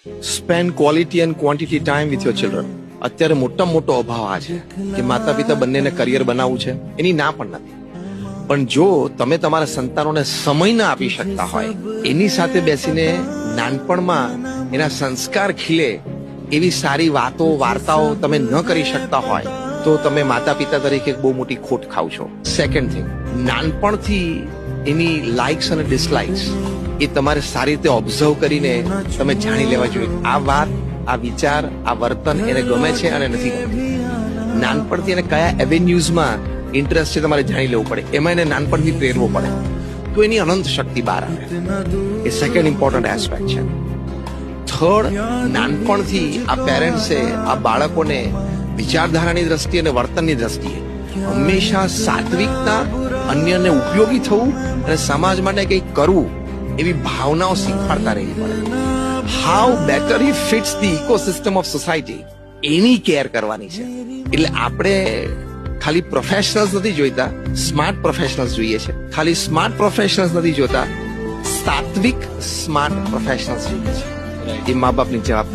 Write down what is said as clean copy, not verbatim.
Spend quality and quantity time with your children. અત્યારે મોટામાં મોટો અભાવ આ છે કે માતા પિતા બંનેને કરિયર બનાવવું છે, એની ના પણ નથી. પણ જો તમે તમારા સંતાનોને સમય ના આપી શકતા હોય, એની સાથે બેસીને નાનપણમાં એના સંસ્કાર ખીલે એવી સારી વાતો વાર્તાઓ તમે ન કરી શકતા હોય, તો તમે માતા પિતા તરીકે બહુ મોટી ખોટ ખાવ છો. સેકન્ડ થિંગ, નાનપણથી એની લાઇક્સ અને ડિસલાઇક્સ એ તમારે સારી રીતે ઓબ્ઝર્વ કરીને તમે જાણી લેવા જોઈએ. આ વાત, આ વિચાર, આ વર્તન એને ગમે છે અને નથી ગમતું. નાનપણથી એને કયા એવેન્યુઝમાં ઇન્ટરેસ્ટ છે તમારે જાણી લેવું પડે, એમાં એને નાનપણથી પ્રેરવો પડે, તો એની અનંત શક્તિ બહાર આવે. એ સેકન્ડ ઇમ્પોર્ટન્ટ એસ્પેક્ટ છે. થર્ડ, નાનપણથી આ પેરેન્ટ્સે આ બાળકોને વિચારધારાની દ્રષ્ટિએ અને વર્તનની દ્રષ્ટિએ હંમેશા સાત્વિકતા, અન્યને ઉપયોગી થવું અને સમાજ માટે કંઈક કરવું એવી ભાવનાઓ શીખવાડતા રહેવી પડે. How better he fits the ecosystem of society, એની કેર કરવાની છે. એટલે આપણે ખાલી પ્રોફેશનલ્સ નથી જોઈતા, સ્માર્ટ પ્રોફેશનલ્સ જોઈએ છે. ખાલી સ્માર્ટ પ્રોફેશનલ્સ નથી જોતા, સાત્વિક સ્માર્ટ પ્રોફેશનલ્સ જોઈએ છે. એ મા બાપની જવાબદારી.